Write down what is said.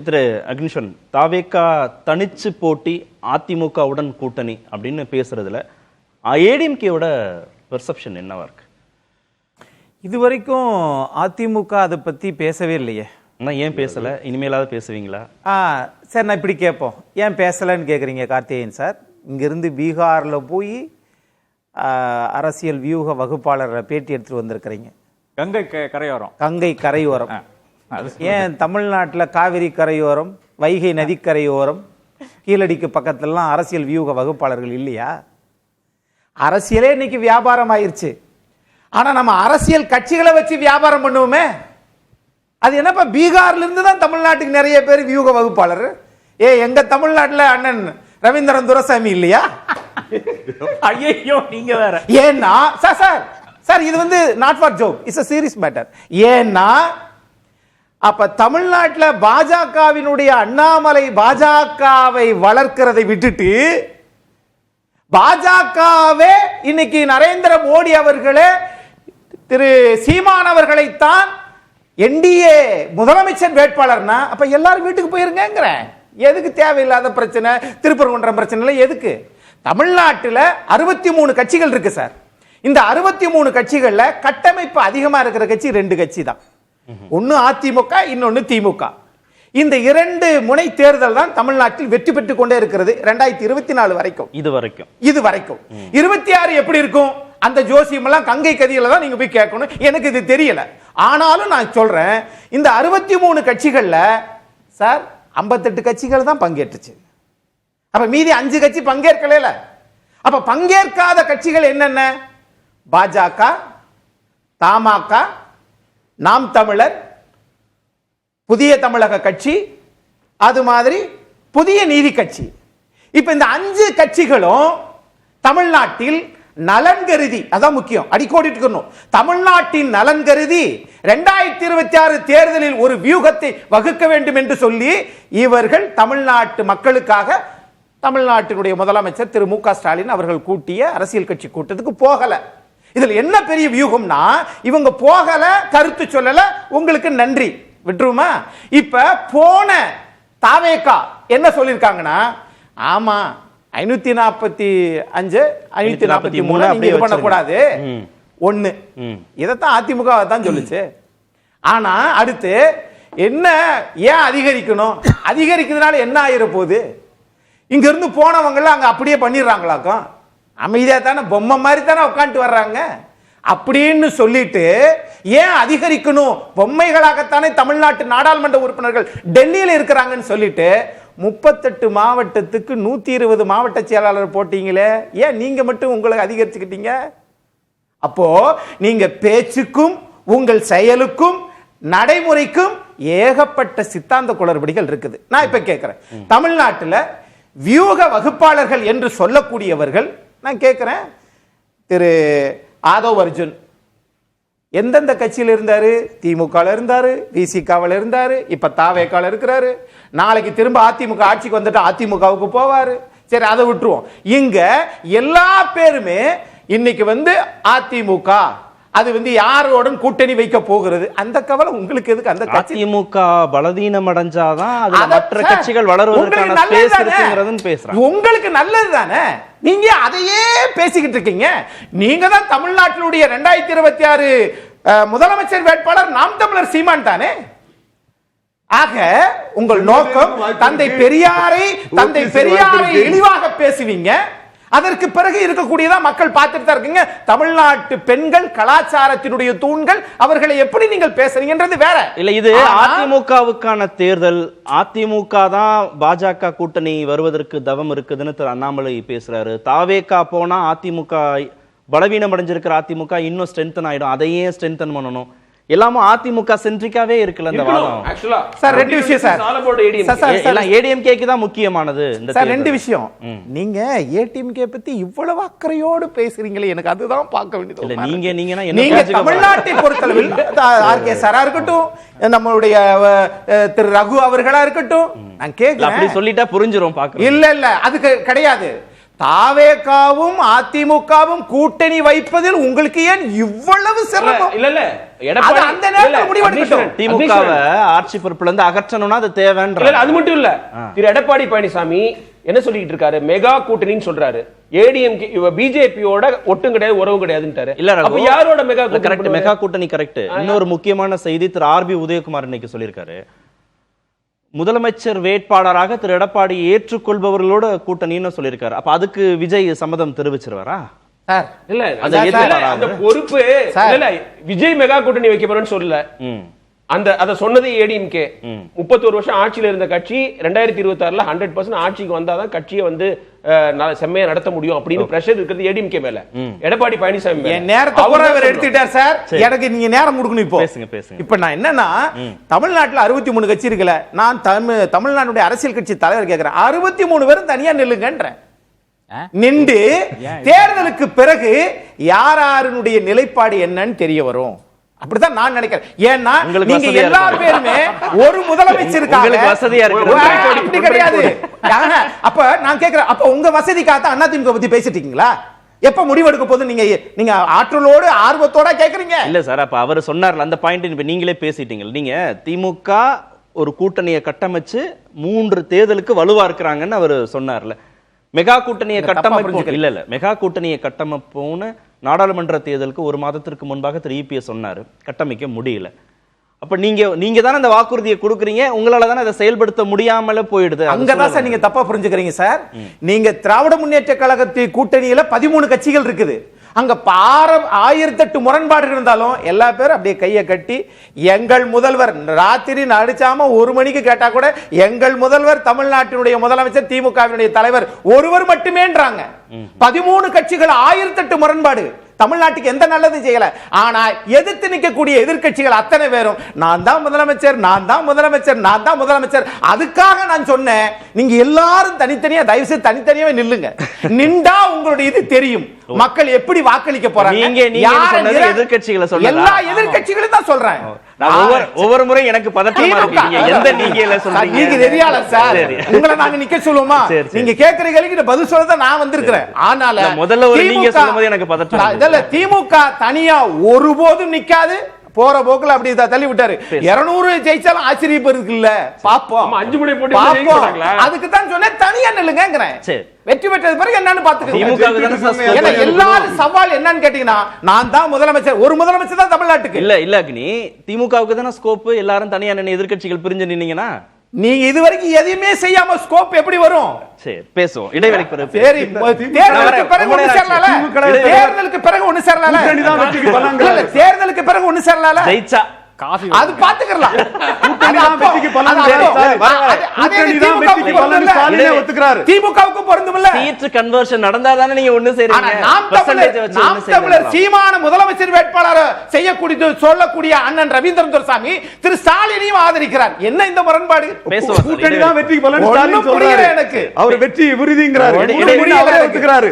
திரு அக்னிஷன், தாவேகா தனிச்சு போட்டி அதிமுகவுடன் கூட்டணி அப்படின்னு பேசுறதுல ஏடிஎம்கேவோட பெர்செப்ஷன் என்னவா இருக்கு? இதுவரைக்கும் அதிமுக அதை பத்தி பேசவே இல்லையே. ஏன் பேசல? இனிமேலாவது பேசுவீங்களா? சார், நான் இப்படி கேட்போம், ஏன் பேசலன்னு கேட்குறீங்க கார்த்திகேயன் சார். இங்கிருந்து பீகாரில் போய் அரசியல் வியூக வகுப்பாளரை பேட்டி எடுத்துட்டு வந்திருக்கிறீங்க. கங்கை கரையோரம். ஏன் தமிழ்நாட்டில் காவிரி கரையோரம், வைகை நதிக்கரையோரம், கீழடிக்கு பக்கத்துலலாம் அரசியல் வியூக வகுப்பாளர்கள் இல்லையா? அரசியலே இன்னைக்கு வியாபாரம் ஆயிருச்சு. ஆனா நம்ம அரசியல் கட்சிகளை வச்சு வியாபாரம் பண்ணுவோமே, அது என்னப்பா? பீகார்ல இருந்து தான் தமிழ்நாட்டுக்கு நிறைய பேர் வியூக வகுப்பாளர். எங்க தமிழ்நாட்டில் அண்ணன் ரவீந்திரன் துரைசாமி இல்லையா? ஐயோ, நீங்க வேற. ஏன்னா சார் இது வந்து not for joke, it's a serious matter. ஏன்னா அப்ப தமிழ்நாட்டில் பாஜகவினுடைய அண்ணாமலை பாஜகவை வளர்க்கிறதை விட்டுட்டு பாஜகவே இன்னைக்கு நரேந்திர மோடி அவர்களே திரு சீமான் அவர்களைத்தான் என்டிஏ முதலமைச்சர் வேட்பாளர்னா அப்ப எல்லாரும் வீட்டுக்கு போயிருங்க. எதுக்கு தேவையில்லாத பிரச்சனை, திருப்பரங்குன்றம் பிரச்சனை எதுக்கு? தமிழ்நாட்டில் 63 கட்சிகள் இருக்கு சார். இந்த 63 கட்சிகள்ல கட்டமைப்பு அதிகமா இருக்கிற கட்சி 2 கட்சி தான். ஒன்னு அதிமுக, இன்னொன்னு திமுக. இந்த 2 முனை தேர்தல் தான் தமிழ்நாட்டில் வெற்றி பெற்றுக் கொண்டே இருக்கிறது 2024 வரைக்கும். இது வரைக்கும் 26 எப்படி இருக்கும்? அந்த ஜோசியம் எல்லாம் கங்கை கதியில தான் நீங்க போய் கேட்கணும். எனக்கு இது தெரியல. ஆனாலும் நான் சொல்றேன், இந்த 63 கட்சிகள்ல சார் 58 கட்சிகள் தான் பங்கேற்றுச்சு. அப்ப மீதி 5 கட்சி பங்கேற்கல. அப்ப பங்கேற்காத கட்சிகள் என்னென்ன? பாஜக, தமாக, நாம் தமிழர், புதிய தமிழக கட்சி, அது மாதிரி புதிய நீதி கட்சி. இப்ப இந்த 5 கட்சிகளும் தமிழ்நாட்டில் நலன் கருதி, அதான் முக்கியம், அடிக்கோடிட்டு தமிழ்நாட்டின் நலன் கருதி 2026 தேர்தலில் ஒரு வியூகத்தை வகுக்க வேண்டும் என்று சொல்லி இவர்கள் தமிழ்நாட்டு மக்களுக்காக தமிழ்நாட்டினுடைய முதலமைச்சர் திரு மு க ஸ்டாலின் அவர்கள் கூட்டிய அரசியல் கட்சி கூட்டத்துக்கு போகல. இதுல என்ன பெரிய வியூகம்னா, இவங்க போகல, கருத்து சொல்லல, உங்களுக்கு நன்றி, விட்டுருமா? இப்ப போன தாவேகா என்ன சொல்லிருக்காங்கன்னா, ஆமா 545 543 இது பண்ணக்கூடாது ஒண்ணு, இதைத்தான் அதிமுக தான் சொல்லுச்சு. ஆனா அடுத்து என்ன, ஏன் அதிகரிக்கணும்? அதிகரிக்கிறதுனால என்ன ஆயிர போகுது? இங்க இருந்து போனவங்க அங்க அப்படியே பண்ணிடுறாங்களாக்கும். அமைதியா தானே, பொம்மை மாதிரி தானே உட்காந்துட்டு வர்றாங்க. அப்படின்னு சொல்லிட்டு ஏன் அதிகரிக்கணும்? பொம்மைகளாகத்தானே தமிழ்நாட்டு நாடாளுமன்ற உறுப்பினர்கள் டெல்லியில் இருக்கிறாங்கன்னு சொல்லிட்டு 38 மாவட்டத்துக்கு 120 மாவட்ட செயலாளர் போட்டீங்களே, ஏன் நீங்க மட்டும் உங்களை அதிகரிச்சுக்கிட்டீங்க? அப்போ நீங்க பேச்சுக்கும் உங்கள் செயலுக்கும் நடைமுறைக்கும் ஏகப்பட்ட சித்தாந்த குளறுபடிகள் இருக்குது. நான் இப்ப கேட்கிறேன், தமிழ்நாட்டில் வியூக வகுப்பாளர்கள் என்று சொல்லக்கூடியவர்கள், நான் கேட்கிறேன், திரு ஆதவ் அர்ஜுன் எந்தெந்த கட்சியில் இருந்தாரு? திமுக இருந்தாரு, விசிகாவில் இருந்தாரு, இப்ப தாவேகால இருக்கிறாரு. நாளைக்கு திரும்ப அதிமுக ஆட்சிக்கு வந்துட்டு அதிமுகவுக்கு போவாரு. சரி, அதை விட்டுருவோம். இங்க எல்லா பேருமே இன்னைக்கு வந்து அதிமுக, அது வந்து யாரோட கூட்டணி வைக்க போகிறது, அந்த கவலை உங்களுக்கு எதுக்கு? அந்த அதிமுக பலவீனம் அடைஞ்சாதான் மற்ற கட்சிகள் வளருவதற்கான ஸ்பேஸ் இருக்குங்கிறதுன்னு பேசுறாங்க. உங்களுக்கு நல்லது தானே, நீங்க அதையே பேசிக்கிட்டு இருக்கீங்க. நீங்க தான் தமிழ்நாட்டினுடைய 2026 முதலமைச்சர் வேட்பாளர் நாம் தமிழர் சீமான் தானே. ஆக உங்கள் நோக்கம் தந்தை பெரியாரை இழிவாக பேசுவீங்க. அதற்கு பிறகு இருக்கக்கூடியதா மக்கள் பார்த்துட்டு தான் இருக்கீங்க. தமிழ்நாட்டு பெண்கள் கலாச்சாரத்தினுடைய தூண்கள், அவர்களை எப்படி நீங்கள் பேசுறீங்கன்றது வேற இல்ல. இது அதிமுகவுக்கான தேர்தல். அதிமுக தான் பாஜக கூட்டணி வருவதற்கு தவம் இருக்குதுன்னு திரு அண்ணாமலை பேசுறாரு. தாவேகா போனா அதிமுக பலவீனம் அடைஞ்சிருக்கிற அதிமுக இன்னும் ஸ்ட்ரென்தன் ஆயிடும். அதையே ஸ்ட்ரென்தன் பண்ணணும். எல்லாமே அதிமுக சென்ட்ரிக்காவே இருக்குல்ல இந்த வாதம். சார், 2 விஷயம் சார். எல்லாம் ஏடிஎம்கேக்கு தான் முக்கியமானது. இந்த சார் 2 விஷயம். நீங்க ஏடிஎம்கே பத்தி இவ்வளவு அக்கறையோடு பேசுறீங்களே, எனக்கு அதுதான் பார்க்க வேண்டியது. இல்ல, நீங்க நீங்க தமிழ்நாட்டை பொறுத்தளவில் ஆர்கே சாரா இருக்கட்டும், நம்மளுடைய திரு ரகு அவர்களா இருக்கட்டும், நான் கேக்குறேன். அப்படி சொல்லிட்டா புரிஞ்சிரும் பாக்க. இல்ல அதுக்கு கிடையாது. தாவேகாவும் அதிமுகவும் கூட்டணி வைப்பதில் உங்களுக்கு ஏன் இவ்வளவு சிரமம்? இல்ல அது அந்த நேரத்துல முடிவெடுக்கட்டும். திமுகவை ஆட்சி பொறுப்புல இருந்து அகற்றணும்னா அது தேவைன்ற. இல்ல அது மட்டும் இல்ல, திரு எடப்பாடி பழனிசாமி என்ன சொல்லிட்டு இருக்காரு? மெகா கூட்டணின்னு சொல்றாரு. ஏடிஎம்கே பிஜேபியோட ஒட்டும் கிடையாது, உறவு கிடையாதுன்றாரு. இல்ல அப்ப யாரோட மெகா கரெக்ட், மெகா கூட்டணி கரெக்ட். இன்னொரு முக்கியமான செய்தி திரு ஆர்பி உதயகுமார் இன்னைக்கு சொல்லியிருக்காரு, முதலமைச்சர் வேட்பாளராக திரு எடப்பாடி ஏற்றுக்கொள்பவர்களோட கூட்டணின்னு சொல்லியிருக்காரு. அப்ப அதுக்கு விஜய் சம்மதம் தெரிவிச்சிருவாரா? சார் இல்ல அந்த பொறுப்பு இல்ல, விஜய் மெகா கூட்டணி வைக்க போறேன்னு சொல்லல. அத சொன்னது ஏடிஎம்கே. 31 வருஷம் ஆட்சியில இருந்த கட்சி 2026ல 100% ஆட்சிக்கு வந்தாதான் கட்சியை வந்து செம்மையா நடத்த முடியும் அப்படின்னு பிரஷர் இருக்கிறது ஏடிஎம்கே மேல, எடப்பாடி பழனிசாமி மேல. நேரத்தை பூரா அவர் எடுத்துட்டார் சார். எனக்கு நீங்க நேரம் கொடுக்கணும். இப்போ பேசுங்க. இப்ப நான் என்னன்னா, தமிழ்நாட்டுல 63 கட்சி இருக்குல்ல, நான் தமிழ்நாட்டுடைய அரசியல் கட்சி தலைவர் கேட்கிறேன், 63 பேரும் தனியா நில்லுங்கன்றேன். நின்று தேர்தலுக்கு பிறகு யாருடைய நிலைப்பாடு என்னன்னு தெரிய வரும். அப்படிதான் நான் நினைக்கிறேன். ஏன்னா நீங்க எல்லா பேருமே ஒரு முதலமைச்சருக்காக வசதியா இருக்கு கிடையாது. அப்ப நான் கேட்கிறேன், அப்ப உங்க வசதிக்காக அதிமுக பத்தி பேசிட்டு இருக்கீங்களா? எப்ப முடிவெடுக்க போது நீங்க ஆற்றலோடு ஆர்வத்தோட கேக்குறீங்க? இல்ல சார், அப்ப அவர் சொன்னார்ல அந்த பாயிண்ட் இப்ப நீங்களே பேசிட்டீங்க. நீங்க திமுக ஒரு கூட்டணியை கட்டமைச்சு 3 தேர்தலுக்கு வலுவா இருக்கிறாங்கன்னு அவர் சொன்னார்ல. மெகா கூட்டணியை கட்டமைப்பு இல்ல மெகா கூட்டணியை கட்டமைப்போன்னு நாடாளுமன்ற தேர்தலுக்கு 1 மாதத்திற்கு முன்பாக திரு இபிஎஸ் சொன்னாரு, கட்டமைக்க முடியல. அப்ப நீங்க தானே அந்த வாக்குறுதியை கொடுக்குறீங்க, உங்களால தானே அதை செயல்படுத்த முடியாமல போயிடுது. அங்கதான் சார் நீங்க தப்பா புரிஞ்சுக்கிறீங்க சார். நீங்க திராவிட முன்னேற்ற கழகத்தின் கூட்டணியில 13 கட்சிகள் இருக்குது. அங்க 1008 முரண்பாடுகள் இருந்தாலும் எல்லா பேரும் அப்படியே கையை கட்டி எங்கள் முதல்வர் ராத்திரி அடிச்சாம 1 மணிக்கு கேட்டா கூட எங்கள் முதல்வர் தமிழ்நாட்டினுடைய முதலமைச்சர் திமுகவினுடைய தலைவர் ஒருவர் மட்டுமேன்றாங்க. 13 கட்சிகள் 1008 முரண்பாடு. தமிழ்நாட்டுக்கு எந்த நல்லதும் செய்யல. ஆனா எதிர்த்து நிற்கக்கூடிய எதிர்க்கட்சிகள் அத்தனை பேரும் நான் தான் முதலமைச்சர், நான் தான் முதலமைச்சர், நான் தான் முதலமைச்சர். அதுக்காக நான் சொன்னேன், நீங்க எல்லாரும் தனித்தனியா தயவு செய்து தனித்தனியாவே நில்லுங்க. நின்றா உங்களுடைய இது தெரியும், மக்கள் எப்படி வாக்களிக்க போறாங்க. எதிர்க்கட்சிகளை சொல்ல எல்லா எதிர்க்கட்சிகளும் தான் சொல்றேன். ஒவ்வொரு முறை எனக்கு பதட்டமா இருக்கு. எந்த நீங்க சொல்றீங்க? நீங்க தெரியால சார், உங்களை நாங்க நிக்க சொல்லுவோமா? நீங்க கேக்குற கேள்விக்கு பதில் சொல்ல தான் நான் வந்திருக்கிறேன். ஆனால முதல்ல ஒரு நீங்க சொல்லும்போது எனக்கு பதட்டம். இதல்ல, திமுக தனியா ஒருபோதும் நிக்காது. போற போக்குல அப்படி தள்ளி விட்டாரு. 200 ஜெயிச்சாலும் ஆச்சரியப்படுறதுக்கு இல்ல, பாப்போம் 5 முறை போட்டு. அதுக்கு தான் சொன்னேன் தனியா நில்லுங்கங்கறேன். வெற்றி பெற்றது பிறகு என்னன்னு பாத்துக்கோங்க. எல்லாரும் சவால் என்னன்னு கேட்டீங்கன்னா, நான் தான் முதலமைச்சர், ஒரு முதலமைச்சர் தான் தமிழ்நாட்டுக்கு. இல்ல அக்னி, திமுகவுக்கு தானே ஸ்கோப். எல்லாரும் தனியா நின்னு எதிர்க்கட்சிகள் பிரிஞ்சு நின்னீங்கன்னா நீங்க இதுவரைக்கும் எதையுமே செய்யாம ஸ்கோப் எப்படி வரும்? சரி பேசுவோம், இடைவேளைக்கு பிறகு. சரி, தேர்தலுக்கு பிறகு ஒண்ணு சேரலால, தேர்தலுக்கு பிறகு ஒண்ணு சேரலால, தேர்தலுக்கு பிறகு ஒண்ணு சேரலால, ஜெயிச்சா அது பாத்துக்கலாம். திமுகவுக்கு பொருந்தும்ல. சீட் கன்வர்ஷன் நடந்தாதானே நீங்க ஒண்ணு சேருவீங்க. நாம் தமிழர் சீமான முதலமைச்சர் வேட்பாளர் செய்யக்கூடிய சொல்லக்கூடிய அண்ணன் ரவீந்திரன் துரைசாமி திரு ஸ்டாலினையும் ஆதரிக்கிறார். என்ன இந்த முரண்பாடு? கூட்டணி தான் வெற்றிக்கு பலன் ஸ்டாலின் சொல்றாரு. எனக்கு அவர் வெற்றி உறுதிங்கிறார்.